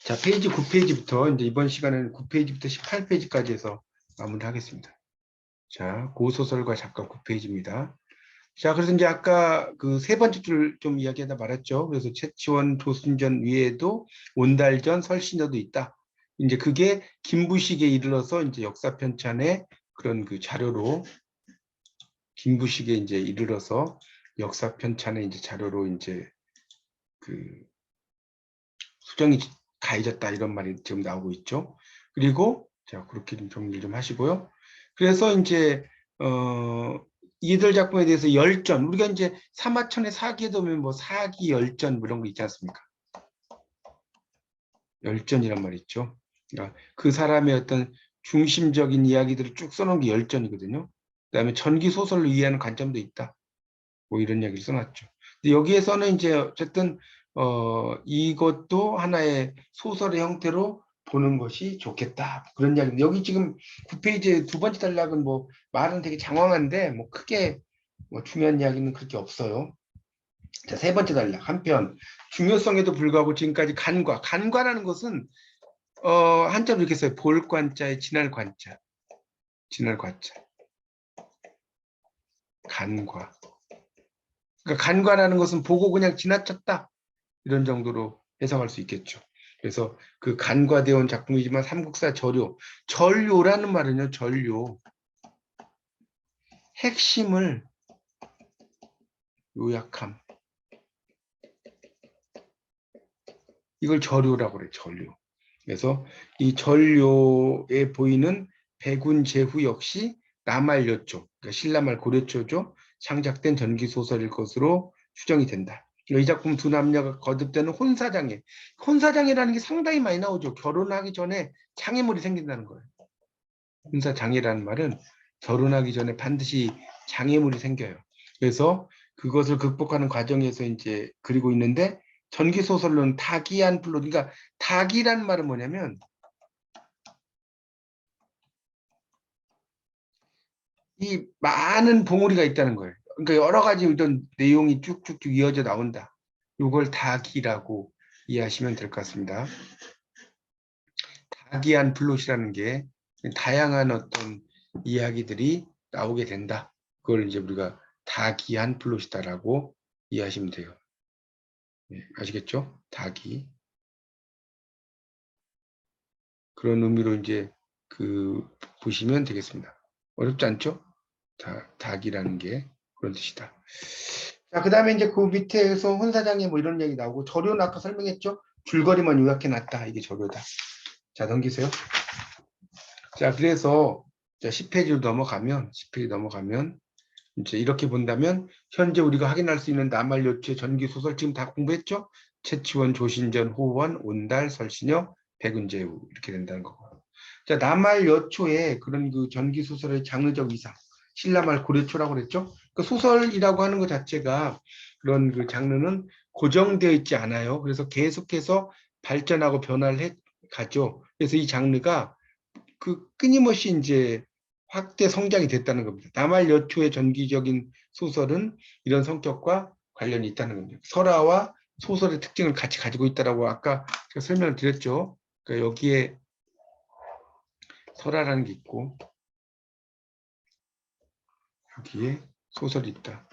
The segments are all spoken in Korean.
자, 페이지 9페이지부터 이제 이번 시간에는 9페이지부터 18페이지까지 해서 마무리하겠습니다. 자, 고소설과 작가 9페이지입니다. 자, 그래서 이제 아까 그 세 번째 줄 좀 이야기하다 말았죠. 그래서 채치원, 조순전 위에도 온달전, 설신여도 있다. 이제 그게 김부식에 이르러서 이제 역사 편찬의 그런 그 자료로 김부식에 이제 이르러서 역사 편찬의 이제 자료로 이제 그 수정이 가해졌다 이런 말이 지금 나오고 있죠. 그리고 자 그렇게 좀 정리 좀 하시고요. 그래서 이제 이들 작품에 대해서 열전 우리가 이제 사마천의 사기에 보면 뭐 사기 열전 뭐 이런 거 있지 않습니까? 열전이란 말 있죠. 그러니까 그 사람의 어떤 중심적인 이야기들을 쭉 써놓은 게 열전이거든요. 그다음에 전기 소설을 이해하는 관점도 있다. 뭐 이런 이야기를 써놨죠. 근데 여기에서는 이제 어쨌든 이것도 하나의 소설의 형태로 보는 것이 좋겠다. 그런 이야기. 여기 지금 9페이지 두 번째 단락은 뭐 말은 되게 장황한데 뭐 크게 뭐 중요한 이야기는 그렇게 없어요. 자, 세 번째 단락. 한편 중요성에도 불구하고 지금까지 간과라는 것은 한자로 이렇게 써요. 볼관자에 진할관자. 진할관자. 간과. 그러니까 간과라는 것은 보고 그냥 지나쳤다. 이런 정도로 해석할 수 있겠죠. 그래서 그 간과되어 온 작품이지만 삼국사 전료라는 말은요. 전료. 핵심을 요약함. 이걸 전료라고 그래요. 전료. 그래서 이 전료에 보이는 백운 제후 역시 남할여초, 그러니까 신라말 고려초죠. 창작된 전기소설일 것으로 추정이 된다. 이 작품 두 남녀가 거듭되는 혼사장애. 혼사장애라는 게 상당히 많이 나오죠. 결혼하기 전에 장애물이 생긴다는 거예요. 혼사장애라는 말은 결혼하기 전에 반드시 장애물이 생겨요. 그래서 그것을 극복하는 과정에서 이제 그리고 있는데 전기소설로는 타기한 플롯, 그러니까 타기란 말은 뭐냐면 이 많은 봉우리가 있다는 거예요. 그러니까 여러 가지 이런 내용이 쭉쭉쭉 이어져 나온다. 이걸 타기라고 이해하시면 될 것 같습니다. 타기한 플롯이라는 게 다양한 어떤 이야기들이 나오게 된다. 그걸 이제 우리가 타기한 플롯이다라고 이해하시면 돼요. 네, 아시겠죠? 타기. 그런 의미로 이제 그 보시면 되겠습니다. 어렵지 않죠? 닭이라는 게 그런 뜻이다. 자, 그 다음에 이제 그 밑에서 혼사장애 뭐 이런 얘기 나오고 저료는 아까 설명했죠? 줄거리만 요약해놨다. 이게 저료다. 자, 넘기세요. 자, 그래서 자, 10페이지로 넘어가면 10페이지 넘어가면 이제 이렇게 본다면 현재 우리가 확인할 수 있는 남할여초의 전기소설 지금 다 공부했죠? 채치원, 조신전, 호원, 온달, 설신여, 백운제후 이렇게 된다는 거고. 자, 남할여초의 그런 그 전기소설의 장르적 이상, 신라말 고려초라고 그랬죠? 그 소설이라고 하는 것 자체가 그런 그 장르는 고정되어 있지 않아요. 그래서 계속해서 발전하고 변화를 해 가죠. 그래서 이 장르가 그 끊임없이 이제 확대 성장이 됐다는 겁니다. 남할여초의 전기적인 소설은 이런 성격과 관련이 있다는 겁니다. 설화와 소설의 특징을 같이 가지고 있다라고 아까 제가 설명을 드렸죠. 그러니까 여기에 설화라는 게 있고 여기에 소설이 있다.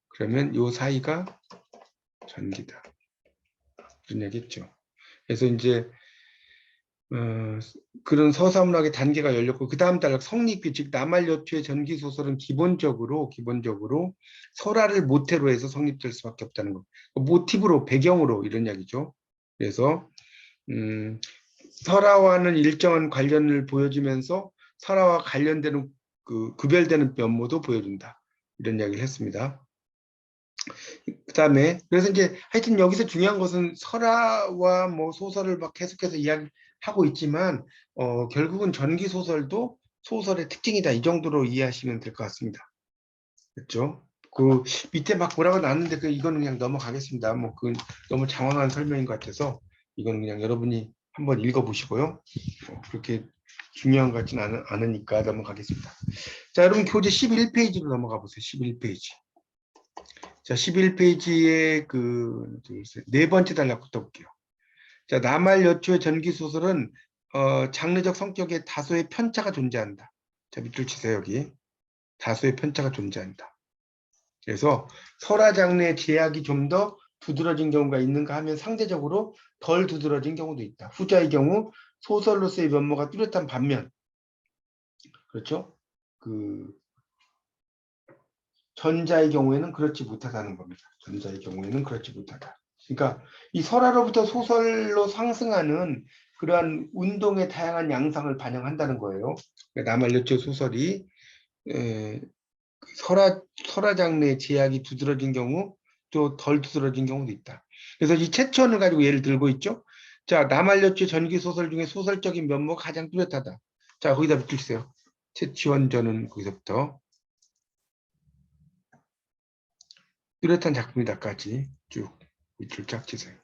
그러면 이 사이가 전기다. 그런 얘기했죠. 그래서 이제 그런 서사문학의 단계가 열렸고 그 다음 단락 성립비 즉 남할여초의 전기소설은 기본적으로 설화를 모태로 해서 성립될 수밖에 없다는 거. 모티브로 배경으로 이런 이야기죠. 그래서 설화와는 일정한 관련을 보여주면서 설화와 관련되는 그 구별되는 면모도 보여준다. 이런 이야기를 했습니다. 그 다음에 그래서 이제 하여튼 여기서 중요한 것은 설화와 뭐 소설을 막 계속해서 이야기하고 있지만 결국은 전기 소설도 소설의 특징이다 이 정도로 이해하시면 될 것 같습니다. 그렇죠? 그 밑에 막 뭐라고 나왔는데 그 이거는 그냥 넘어가겠습니다. 뭐 그 너무 장황한 설명인 것 같아서 이거는 그냥 여러분이 한번 읽어보시고요. 그렇게 중요한 것 같지는 않으니까 넘어가겠습니다. 자, 여러분 교재 11페이지로 넘어가 보세요. 11페이지. 자, 11페이지의 네 번째 단락부터 볼게요. 자, 나말여초의 전기소설은 장르적 성격에 다소의 편차가 존재한다. 자, 밑줄 치세요, 여기. 다소의 편차가 존재한다. 그래서 설화 장르의 제약이 좀 더 두드러진 경우가 있는가 하면 상대적으로 덜 두드러진 경우도 있다. 후자의 경우 소설로서의 면모가 뚜렷한 반면, 그렇죠? 그 전자의 경우에는 그렇지 못하다는 겁니다. 전자의 경우에는 그렇지 못하다. 그러니까 이 설화로부터 소설로 상승하는 그러한 운동의 다양한 양상을 반영한다는 거예요. 그러니까 나말여초 소설이 에, 설화 장르의 제약이 두드러진 경우 또 덜 두드러진 경우도 있다. 그래서 이 최초원을 가지고 예를 들고 있죠. 자, 나말여초 전기 소설 중에 소설적인 면모가 가장 뚜렷하다. 자, 거기다 붙여주세요. 최치원전은 거기서부터 뚜렷한 작품이다까지 쭉 밑줄 쫙 치세요.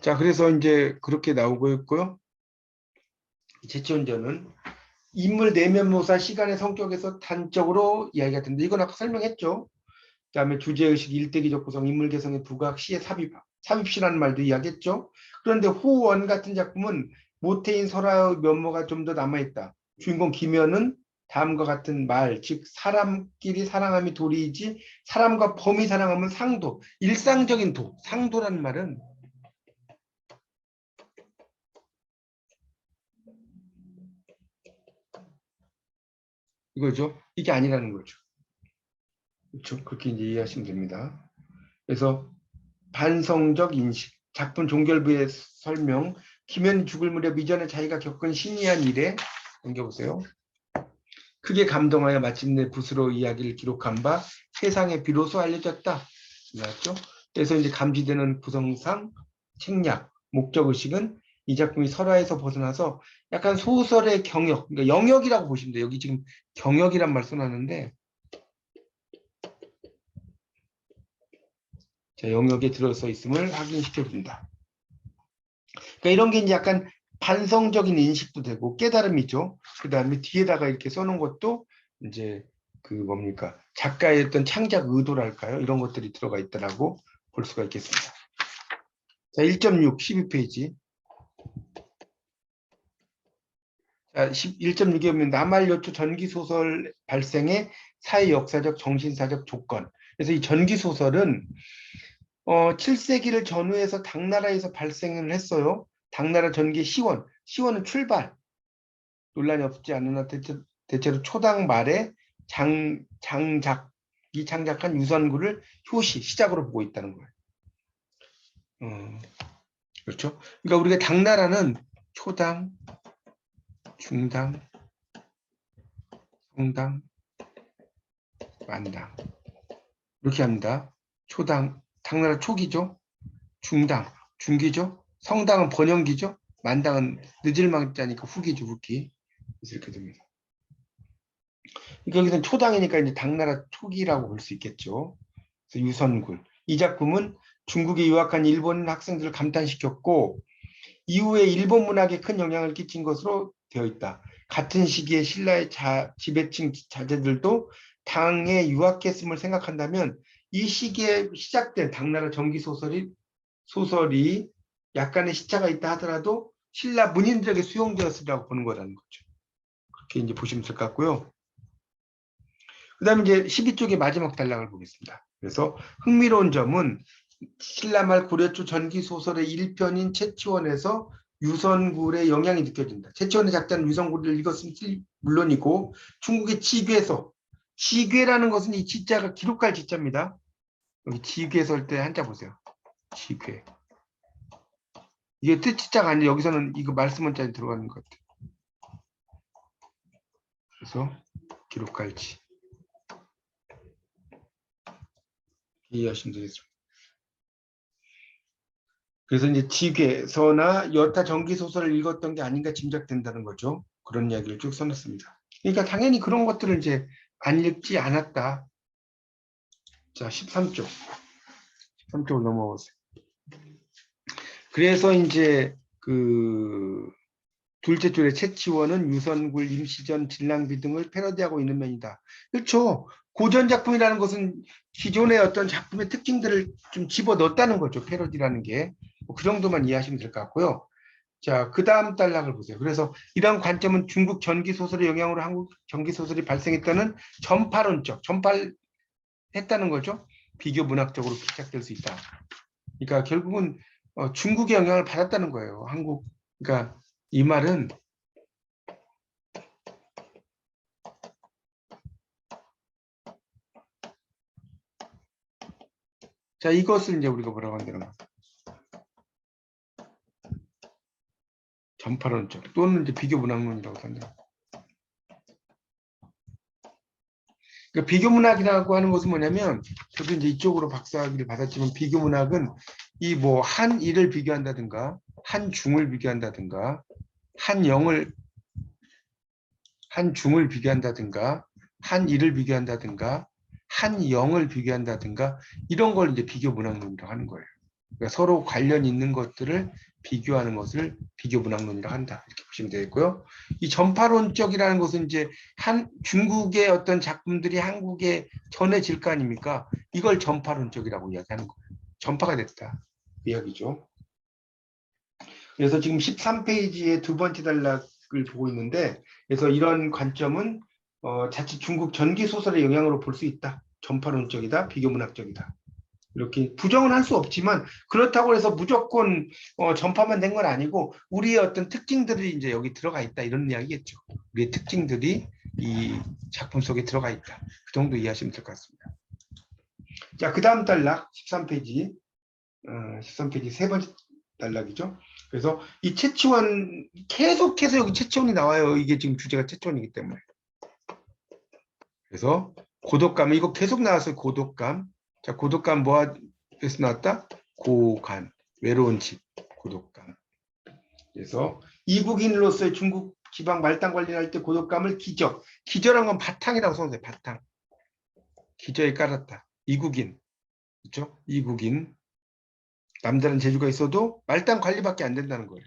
자, 그래서 이제 그렇게 나오고 있고요. 최치원전은 인물 내면 묘사 시간의 성격에서 단적으로 이야기가 된다. 이건 아까 설명했죠. 그다음에 주제의식, 일대기적 구성, 인물 개성의 부각, 시의 삽입시라는 말도 이야기했죠. 그런데 호원 같은 작품은 모태인 설화의 면모가 좀 더 남아있다. 주인공 김연은 다음과 같은 말, 즉 사람끼리 사랑함이 도리이지 사람과 범이 사랑하면 상도, 일상적인 도, 상도라는 말은 이거죠. 이게 아니라는 거죠. 그렇죠. 그렇게 이제 이해하시면 됩니다. 그래서 반성적 인식, 작품 종결부의 설명, 김연이 죽을 무렵 이전에 자기가 겪은 신이한 일에 넘겨보세요. 크게 감동하여 마침내 붓으로 이야기를 기록한 바 세상에 비로소 알려졌다. 나왔죠? 그래서 이제 감지되는 구성상, 책략, 목적의식은 이 작품이 설화에서 벗어나서 약간 소설의 경역, 그러니까 영역이라고 보시면 돼요. 여기 지금 경역이란 말 써놨는데 자, 영역에 들어서 있음을 확인시켜 준다. 그러니까 이런 게 이제 약간 반성적인 인식도 되고 깨달음이죠. 그 다음에 뒤에다가 이렇게 써놓은 것도 이제 그 뭡니까 작가의 어떤 창작 의도랄까요? 이런 것들이 들어가 있다라고 볼 수가 있겠습니다. 자, 1.6 12페이지. 자, 1.6에 보면 나말여초 전기소설 발생의 사회 역사적 정신사적 조건. 그래서 이 전기소설은 7세기를 전후해서 당나라에서 발생을 했어요. 당나라 전기 시원. 시원은 출발. 논란이 없지 않으나 대체로 초당 말에 장작이 창작한 유선구를 효시, 시작으로 보고 있다는 거예요. 그렇죠? 그러니까 우리가 당나라는 초당, 중당, 성당, 만당 이렇게 합니다. 초당, 당나라 초기죠. 중당, 중기죠. 성당은 번영기죠. 만당은 늦을 만자니까 후기죠, 후기. 그래서 이렇게 됩니다. 여기서는 초당이니까 이제 당나라 초기라고 볼 수 있겠죠. 그래서 유선굴. 이 작품은 중국에 유학한 일본 학생들을 감탄시켰고 이후에 일본 문학에 큰 영향을 끼친 것으로 되어 있다. 같은 시기에 신라의 지배층 자제들도 당에 유학했음을 생각한다면 이 시기에 시작된 당나라 전기 소설이 약간의 시차가 있다 하더라도 신라 문인들에게 수용되었으리라고 보는 거라는 거죠. 그렇게 이제 보시면 될 것 같고요. 그 다음에 이제 12쪽의 마지막 단락을 보겠습니다. 그래서 흥미로운 점은 신라말 고려초 전기소설의 1편인 채치원에서 유선굴의 영향이 느껴진다. 채치원의 작자는 유선굴을 읽었으면 물론이고 중국의 지괴서, 지괴라는 것은 이 지자가 기록할 지자입니다. 여기 지괴서 할 때 한자 보세요. 지괴. 이게 뜻지자가 아니라 여기서는 이거 말씀 원자에 들어가는 것 같아요. 그래서 기록할 지. 이해하시면 되겠습니다. 그래서 이제 지괴서나 여타 전기 소설을 읽었던 게 아닌가 짐작된다는 거죠. 그런 이야기를 쭉 써놨습니다. 그러니까 당연히 그런 것들을 이제 안 읽지 않았다. 자, 13쪽. 13쪽을 넘어가세요. 그래서 이제 그 둘째 줄에 채치원은 유선굴, 임시전, 진랑비 등을 패러디하고 있는 면이다. 그렇죠. 고전 작품이라는 것은 기존의 어떤 작품의 특징들을 좀 집어넣었다는 거죠. 패러디라는 게. 그 정도만 이해하시면 될 것 같고요. 자, 그 다음 단락을 보세요. 그래서 이러한 관점은 중국 전기소설의 영향으로 한국 전기소설이 발생했다는 전파론적, 전파했다는 거죠. 비교 문학적으로 피착될 수 있다. 그러니까 결국은 중국의 영향을 받았다는 거예요. 한국. 그러니까 이 말은 자, 이것을 이제 우리가 뭐라고 한다는 거야. 전파론적 또는 이제 비교 문학론이라고 한다. 그러니까 비교 문학이라고 하는 것은 뭐냐면 저도 이제 이쪽으로 박사학위를 받았지만 비교 문학은 이 뭐 한 일을 비교한다든가 한 중을 비교한다든가 한 영을 한 중을 비교한다든가 한 일을 비교한다든가 한 영을 비교한다든가 이런 걸 이제 비교 문학론이라고 하는 거예요. 그러니까 서로 관련 있는 것들을 비교하는 것을 비교 문학론이라고 한다. 이렇게 보시면 되겠고요. 이 전파론적이라는 것은 이제 한 중국의 어떤 작품들이 한국에 전해질 거 아닙니까? 이걸 전파론적이라고 이야기하는 거예요. 전파가 됐다. 그 이야기죠. 그래서 지금 13페이지의 두 번째 단락을 보고 있는데, 그래서 이런 관점은 자칫 중국 전기 소설의 영향으로 볼 수 있다. 전파론적이다, 비교문학적이다. 이렇게 부정은 할 수 없지만 그렇다고 해서 무조건 전파만 된 건 아니고 우리의 어떤 특징들이 이제 여기 들어가 있다 이런 이야기겠죠. 우리의 특징들이 이 작품 속에 들어가 있다. 그 정도 이해하시면 될 것 같습니다. 자, 그 다음 단락 13페이지, 13페이지 세 번째 단락이죠. 그래서 이 채치원 계속해서 여기 채치원이 나와요. 이게 지금 주제가 채치원이기 때문에. 그래서 고독감 이거 계속 나왔어요. 고독감. 자, 고독감 뭐에서 나왔다? 고간, 외로운 집, 고독감. 그래서 이국인으로서의 중국 지방 말단 관리할 때 고독감을 기저. 기저란 건 바탕이라고 써놓으세요. 바탕. 기저에 깔았다. 이국인. 그렇죠? 이국인. 남다른 재주가 있어도 말단 관리밖에 안 된다는 거예요.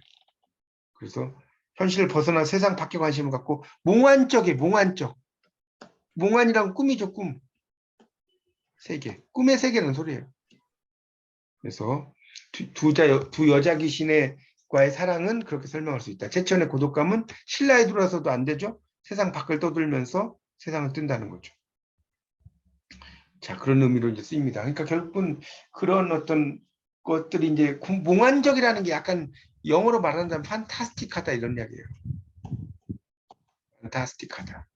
그래서 현실을 벗어나 세상 밖에 관심을 갖고 몽환적이에요. 몽환적. 몽환이란 꿈이죠. 꿈. 세계. 꿈의 세계라는 소리예요. 그래서 두 여자 귀신과의 사랑은 그렇게 설명할 수 있다. 채천의 고독감은 신라에 들어와서도 안 되죠. 세상 밖을 떠돌면서 세상을 뜬다는 거죠. 자, 그런 의미로 이제 쓰입니다. 그러니까 결국은 그런 어떤 것들이 이제 몽환적이라는 게 약간 영어로 말한다면 판타스틱하다 이런 이야기예요. 판타스틱하다.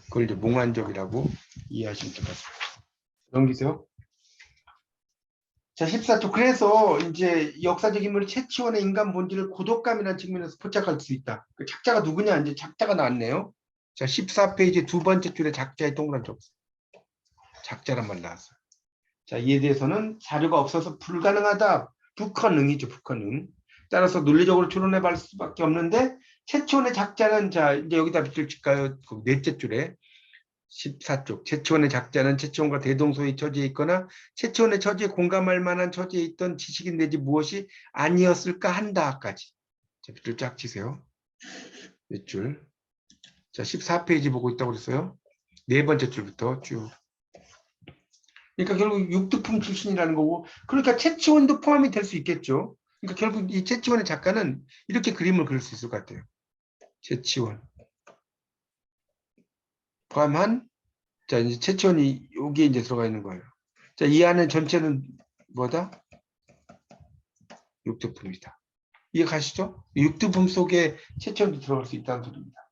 그걸 이제 몽환적이라고 이해하시면 될 것 같습니다. 넘기세요. 자, 14쪽. 그래서 이제 역사적 인물 채치원의 인간 본질을 고독감이라는 측면에서 포착할 수 있다. 그 작자가 누구냐? 이제 작자가 나왔네요. 자, 14페이지 두 번째 줄에 작자의 동그란 점. 작자란 말 나왔어요. 자, 이에 대해서는 자료가 없어서 불가능하다. 불가능이죠, 불가능. 따라서 논리적으로 추론해 볼 수밖에 없는데 채치원의 작자는 자, 이제 여기다 밑줄 칠까요? 그 넷째 줄에 14쪽. 채치원의 작자는 채치원과 대동소이 처지에 있거나 채치원의 처지에 공감할 만한 처지에 있던 지식인 내지 무엇이 아니었을까 한다까지. 자, 밑줄 쫙 치세요. 밑줄. 자, 14페이지 보고 있다고 그랬어요. 네 번째 줄부터 쭉. 그러니까 결국 육두품 출신이라는 거고, 그러니까 채치원도 포함이 될 수 있겠죠. 그러니까 결국 이 채치원의 작가는 이렇게 그림을 그릴 수 있을 것 같아요. 채치원. 포함한, 자, 이제 채치원이 여기에 이제 들어가 있는 거예요. 자, 이 안에 전체는 뭐다? 육두품이다. 이해 가시죠? 육두품 속에 채치원도 들어갈 수 있다는 소리입니다.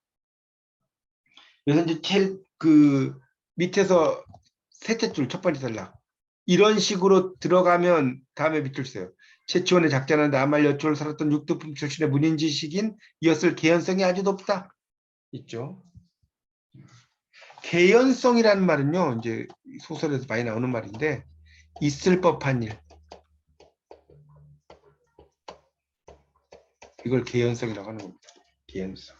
그래서 이제 그 밑에서 셋째 줄 첫 번째 단락. 이런 식으로 들어가면 다음에 밑줄 써요. 채치원의 작자는 남할 여초를 살았던 육두품 출신의 문인 지식인이었을 개연성이 아주 높다. 있죠. 개연성이라는 말은요, 이제 소설에서 많이 나오는 말인데, 있을 법한 일. 이걸 개연성이라고 하는 겁니다. 개연성.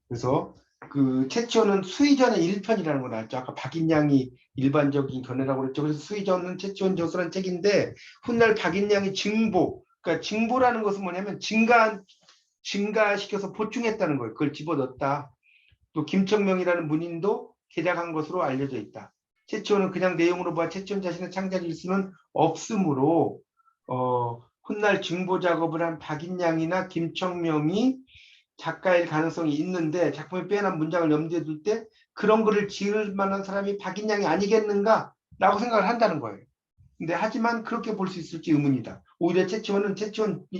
그래서 그 채치원은 수의전의 1편이라는 걸 알죠. 아까 박인양이 일반적인 견해라고 그랬죠. 그래서 수의전은 채치원 저술한 책인데 훗날 박인양이 증보, 그러니까 증보라는 것은 뭐냐면 증가시켜서 보충했다는 거예요. 그걸 집어넣었다. 또 김청명이라는 문인도 개작한 것으로 알려져 있다. 채치원은 그냥 내용으로 보아 채치원 자신의 창작일 수는 없으므로 훗날 증보 작업을 한 박인양이나 김청명이 작가일 가능성이 있는데 작품에 빼어난 문장을 염두에 둘 때 그런 글을 지을 만한 사람이 박인양이 아니겠는가라고 생각을 한다는 거예요. 근데 하지만 그렇게 볼 수 있을지 의문이다. 오히려 채치원이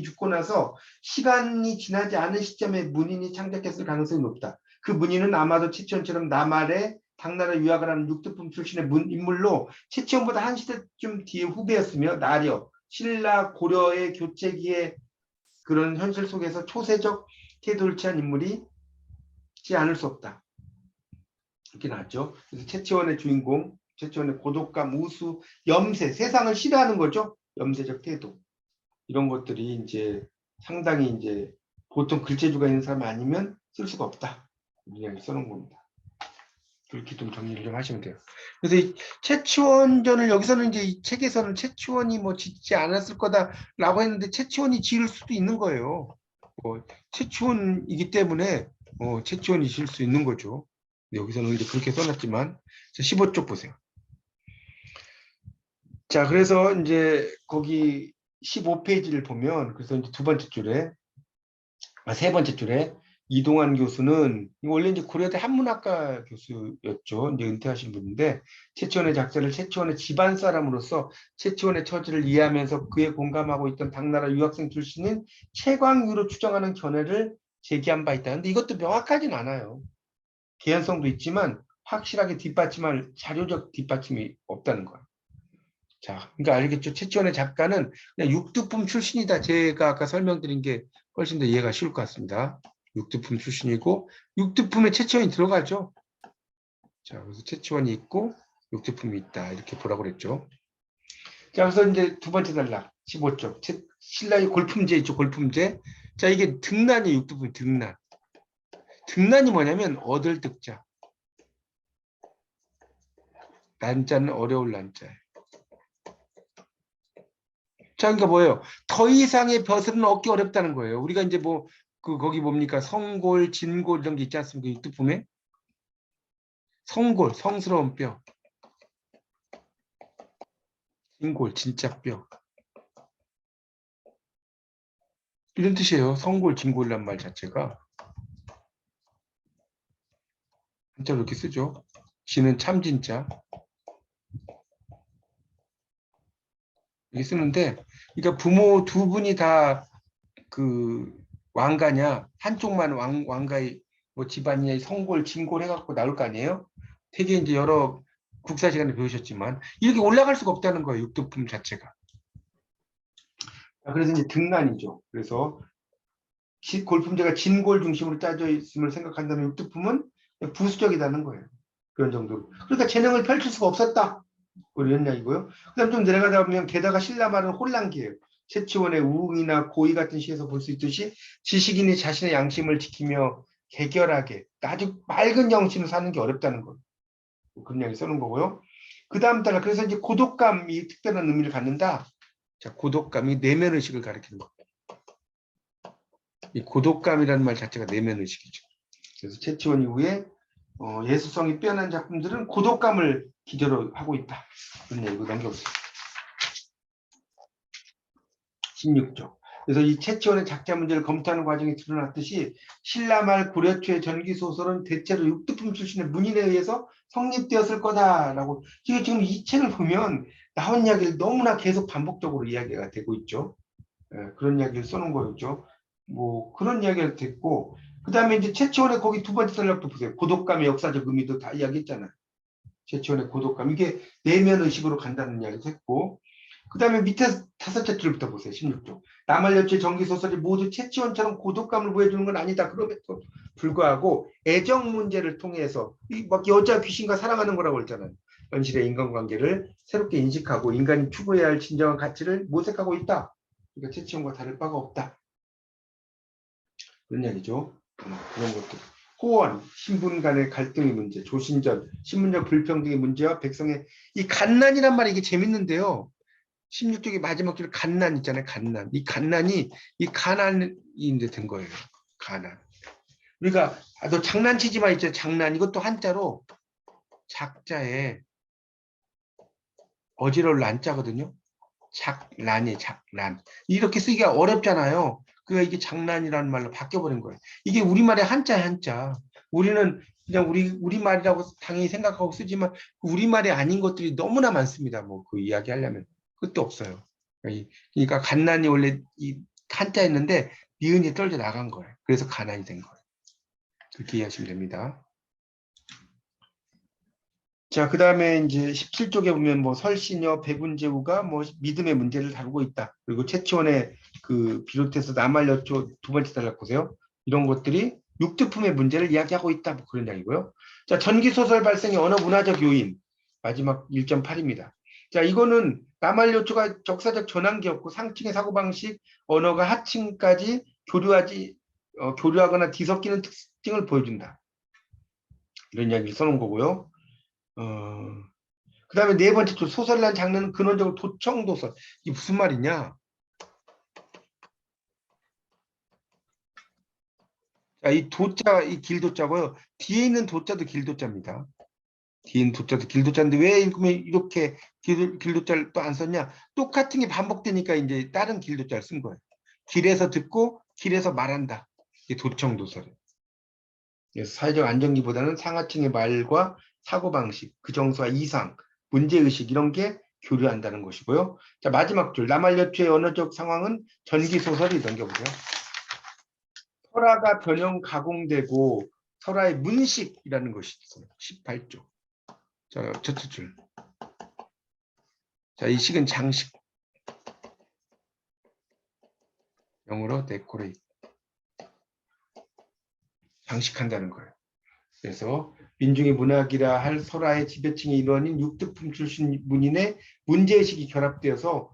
죽고 나서 시간이 지나지 않은 시점에 문인이 창작했을 가능성이 높다. 그 문인은 아마도 채치원처럼 남아래 당나라 유학을 하는 육두품 출신의 인물로 채치원보다 한 시대쯤 뒤에 후배였으며 나려, 신라, 고려의 교체기의 그런 현실 속에서 초세적 태도를 취한 인물이지 않을 수 없다. 이렇게 나왔죠. 그래서 채치원의 주인공, 채치원의 고독감, 우수, 염세, 세상을 싫어하는 거죠. 염세적 태도. 이런 것들이 이제 상당히 이제 보통 글재주가 있는 사람 아니면 쓸 수가 없다. 그냥 써놓은 겁니다. 그렇게 좀 정리를 좀 하시면 돼요. 그래서 이 채치원전을 여기서는 이제 이 책에서는 채치원이 뭐 짓지 않았을 거다라고 했는데 채치원이 지을 수도 있는 거예요. 채치원이기 때문에 채치원이 지을 수 있는 거죠. 여기서는 이제 그렇게 써놨지만 15쪽 보세요. 자, 그래서 이제 거기 15페이지를 보면 그래서 이제 세 번째 줄에 이동환 교수는 원래 이제 고려대 한문학과 교수였죠. 이제 은퇴하신 분인데 채치원의 작자를 채치원의 집안 사람으로서 채치원의 처지를 이해하면서 그에 공감하고 있던 당나라 유학생 출신인 최광유로 추정하는 견해를 제기한 바 있다. 근데 이것도 명확하진 않아요. 개연성도 있지만 확실하게 뒷받침할 자료적 뒷받침이 없다는 거예요. 자, 그러니까 알겠죠? 채치원의 작가는 그냥 육두품 출신이다. 제가 아까 설명드린 게 훨씬 더 이해가 쉬울 것 같습니다. 육두품 출신이고 육두품에 채치원이 들어가죠. 자, 그래서 채치원이 있고 육두품이 있다. 이렇게 보라고 그랬죠. 자, 그래서 이제 두 번째 단락 15쪽 신라의 골품제 있죠. 골품제. 자, 이게 등난이 육두품이 등난. 등난이 뭐냐면 얻을 득자. 난자는 어려울 난자예요. 자, 그러니까 뭐예요? 더 이상의 벼슬은 얻기 어렵다는 거예요. 우리가 이제 뭐, 거기 뭡니까? 성골, 진골 이런 게 있지 않습니까? 육두품에? 성골, 성스러운 뼈. 진골, 진짜 뼈. 이런 뜻이에요. 성골, 진골이란 말 자체가. 한자로 이렇게 쓰죠. 진은 참 진짜. 이렇게 쓰는데, 그러니까 부모 두 분이 다 그 왕가냐, 한쪽만 왕가의 뭐 집안이냐, 성골, 진골 해갖고 나올 거 아니에요? 되게 이제 여러 국사 시간에 배우셨지만, 이렇게 올라갈 수가 없다는 거예요. 육두품 자체가. 그래서 이제 등난이죠. 그래서 골품제가 진골 중심으로 짜져 있음을 생각한다면 육두품은 부수적이다는 거예요. 그런 정도로. 그러니까 재능을 펼칠 수가 없었다. 이런 이야기고요. 그 다음 좀 내려가다 보면 게다가 신라말은 혼란기예요. 채치원의 우웅이나 고의 같은 시에서 볼 수 있듯이 지식인이 자신의 양심을 지키며 개결하게 아주 맑은 정신을 사는 게 어렵다는 거예요. 그런 이야기 써놓은 거고요. 그 다음 달라 그래서 이제 고독감이 특별한 의미를 갖는다. 자, 고독감이 내면의식을 가리키는 거. 이 고독감이라는 말 자체가 내면의식이죠. 그래서 채치원 이후에 예술성이 빼어난 작품들은 고독감을 기저로 하고 있다. 그런 얘기고 넘겨보세요. 16조. 그래서 이 채치원의 작자 문제를 검토하는 과정이 드러났듯이 신라말 고려 초의 전기 소설은 대체로 육두품 출신의 문인에 의해서 성립되었을 거다라고 지금 이 책을 보면 나온 이야기를 너무나 계속 반복적으로 이야기가 되고 있죠. 그런 이야기를 써놓은 거였죠. 뭐 그런 이야기가 됐고 그 다음에 이제 채치원의 거기 두 번째 단락도 보세요. 고독감의 역사적 의미도 다 이야기했잖아요. 채치원의 고독감 이게 내면 의식으로 간다는 이야기도 했고 그 다음에 밑에 다섯째 줄부터 보세요. 16조. 남한여초의 전기소설이 모두 채치원처럼 고독감을 보여주는 건 아니다. 그럼에도 불구하고 애정 문제를 통해서 막 여자 귀신과 사랑하는 거라고 했잖아요. 현실의 인간관계를 새롭게 인식하고 인간이 추구해야 할 진정한 가치를 모색하고 있다. 그러니까 채치원과 다를 바가 없다. 그런 이야기죠. 그런 것들. 호원, 신분 간의 갈등의 문제, 조신전, 신분적 불평등의 문제와 백성의 이 갓난이란 말이 이게 재밌는데요. 16쪽의 마지막 줄 갓난 있잖아요. 갓난. 이 갓난이 이 가난이 이제 된 거예요. 가난. 우리가 너 장난치지 마 있죠. 장난. 이것도 한자로 작자에 어지러울 란자거든요. 작란이 작란. 이렇게 쓰기가 어렵잖아요. 그러니까 이게 장난이라는 말로 바뀌어버린 거예요. 이게 우리말의 한자야, 한자. 우리는 그냥 우리말이라고 당연히 생각하고 쓰지만 우리말이 아닌 것들이 너무나 많습니다. 뭐 그 이야기 하려면 끝도 없어요. 그러니까 갓난이 원래 이 한자였는데 니은이 떨어져 나간 거예요. 그래서 가난이 된 거예요. 그렇게 이해하시면 됩니다. 자, 그 다음에 이제 17쪽에 보면 뭐 설신여 백운제후가 뭐 믿음의 문제를 다루고 있다. 그리고 최치원의 그 비롯해서 남한여초 두 번째 단락 보세요. 이런 것들이 육두품의 문제를 이야기하고 있다. 뭐 그런 이야기고요. 자, 전기소설 발생의 언어 문화적 요인. 마지막 1.8입니다. 자, 이거는 남한여초가 적사적 전환기였고 상층의 사고방식, 언어가 하층까지 교류하거나 뒤섞이는 특징을 보여준다. 이런 이야기를 써놓은 거고요. 그 다음에 네 번째 줄 소설이라는 장르는 근원적으로 도청도설. 이게 무슨 말이냐? 자, 이 도자, 이 길도자고요. 뒤에 있는 도자도 길도자입니다. 뒤에 있는 도자도 길도자인데 왜 읽으면 이렇게 길도자를 또 안 썼냐? 똑같은 게 반복되니까 이제 다른 길도자를 쓴 거예요. 길에서 듣고 길에서 말한다. 이게 도청도설이에요. 사회적 안정기보다는 상하층의 말과 사고방식, 그 정서와 이상, 문제의식 이런 게 교류한다는 것이고요. 자, 마지막 줄 남한여초의 언어적 상황은 전기소설이 넘겨보세요. 설화가 변형 가공되고 설화의 문식이라는 것이 있어요. 18조. 자, 첫째 줄. 자, 이 식은 장식. 영어로 decorate. 장식한다는 거예요. 그래서 민중의 문학이라 할 설화의 지배층의 일원인 육두품 출신 문인의 문제의식이 결합되어서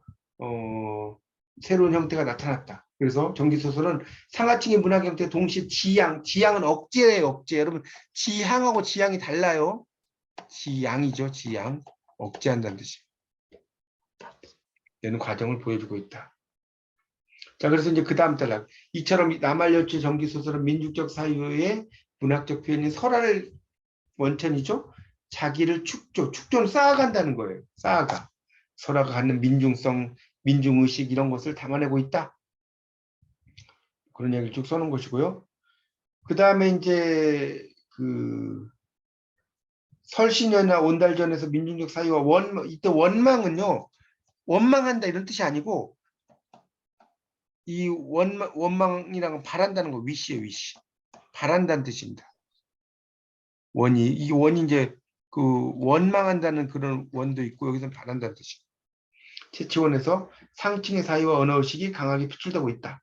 새로운 형태가 나타났다. 그래서 전기소설은 상하층의 문학 형태 동시에 지향은 억제예요, 억제. 여러분 지향하고 지향이 달라요. 지향이죠, 지향. 억제한다는 뜻이. 되는 과정을 보여주고 있다. 자, 그래서 이제 그 다음 단락. 이처럼 남한여초 전기소설은 민족적 사유의 문학적 표현인 설화를 원천이죠. 자기를 축조는 쌓아간다는 거예요. 쌓아가. 설화가 갖는 민중성, 민중의식 이런 것을 담아내고 있다. 그런 얘기를 쭉 써놓은 것이고요. 그 다음에 이제 그 설신여나 온달전에서 민중적 사유와 이때 원망은요. 원망한다 이런 뜻이 아니고 이 원망이랑은 바란다는 거 위시예요, 위시. 바란다는 뜻입니다. 이 원이 이제 그 원망한다는 그런 원도 있고 여기서는 바란다는 뜻이에요. 채치원에서 상층의 사유와 언어의식이 강하게 표출되고 있다.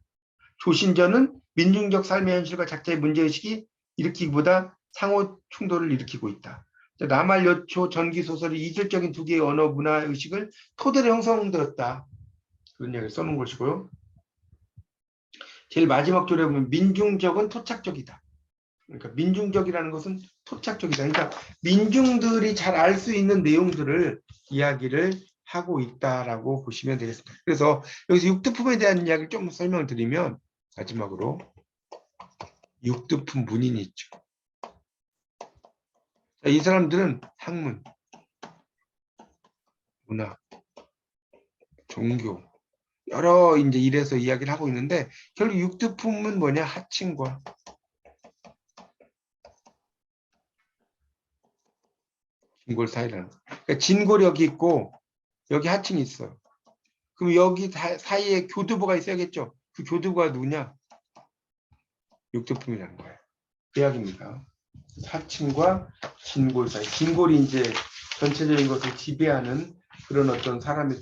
조신전은 민중적 삶의 현실과 작자의 문제의식이 일으키기보다 상호 충돌을 일으키고 있다. 남한여초 전기소설이 이질적인 두 개의 언어 문화의식을 토대로 형성되었다. 그런 이야기를 써놓은 것이고요. 제일 마지막 줄에 보면 민중적은 토착적이다. 그러니까 민중적이라는 것은 토착적이다. 그러니까 민중들이 잘 알 수 있는 내용들을 이야기를 하고 있다라고 보시면 되겠습니다. 그래서 여기서 육두품에 대한 이야기를 좀 설명을 드리면 마지막으로 육두품 문인이 있죠. 자, 이 사람들은 학문, 문화, 종교 여러 이제 일에서 이야기를 하고 있는데 결국 육두품은 뭐냐? 하층과 진골 사이라는 거예요. 그러니까 진골이 여기 있고 여기 하층이 있어요. 그럼 여기 사이에 교두보가 있어야겠죠. 그 교두보가 누구냐? 육두품이라는 거예요. 그 이야기입니다. 하층과 진골 사이. 진골이 이제 전체적인 것을 지배하는 그런 어떤 사람의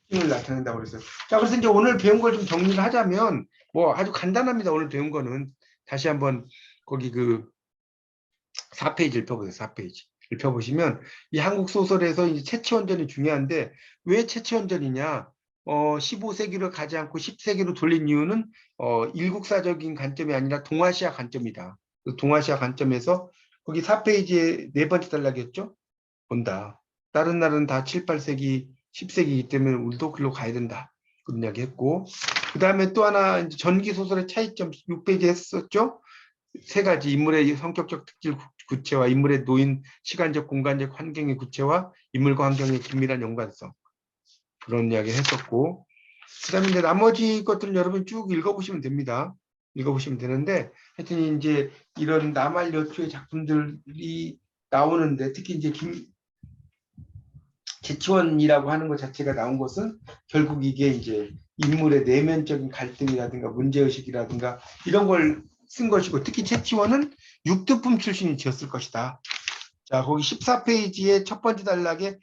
특징을 나타낸다고 그랬어요. 자, 그래서 이제 오늘 배운 걸 좀 정리를 하자면 뭐 아주 간단합니다. 오늘 배운 거는 다시 한번 거기 그 4페이지를 펴보세요. 4페이지. 펴보시면 이 한국 소설에서 이제 채치원전이 중요한데 왜 채치원전이냐? 15세기로 가지 않고 10세기로 돌린 이유는 일국사적인 관점이 아니라 동아시아 관점이다. 동아시아 관점에서 거기 4페이지에 네 번째 단락이었죠? 본다. 다른 나라는 다 7, 8세기, 10세기이기 때문에 우리도 글로 가야 된다. 그런 이야기 했고 그 다음에 또 하나 이제 전기소설의 차이점 6페이지 했었죠? 세 가지 인물의 성격적 특질, 구체와 인물에 놓인 시간적, 공간적 환경의 구체와 인물과 환경의 긴밀한 연관성. 그런 이야기 했었고, 그 다음에 이제 나머지 것들은 여러분 쭉 읽어보시면 됩니다. 읽어보시면 되는데, 하여튼 이제 이런 남할 여초의 작품들이 나오는데, 특히 이제 재치원이라고 하는 것 자체가 나온 것은 결국 이게 이제 인물의 내면적인 갈등이라든가 문제의식이라든가 이런 걸 쓴 것이고, 특히 재치원은 육두품 출신이 지었을 것이다. 자, 거기 14페이지의 첫 번째 단락에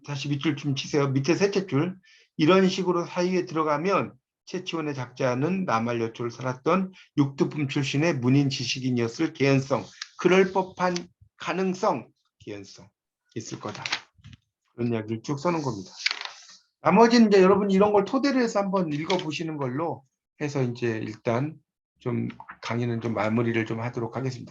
다시 밑줄 좀 치세요. 밑에 셋째 줄. 이런 식으로 사이에 들어가면 채치원의 작자는 남할 여초를 살았던 육두품 출신의 문인 지식인이었을 개연성, 그럴 법한 가능성, 개연성 있을 거다. 그런 이야기를 쭉 써놓은 겁니다. 나머지는 이제 여러분 이런 걸 토대로 해서 한번 읽어보시는 걸로 해서 이제 일단 좀 강의는 좀 마무리를 좀 하도록 하겠습니다.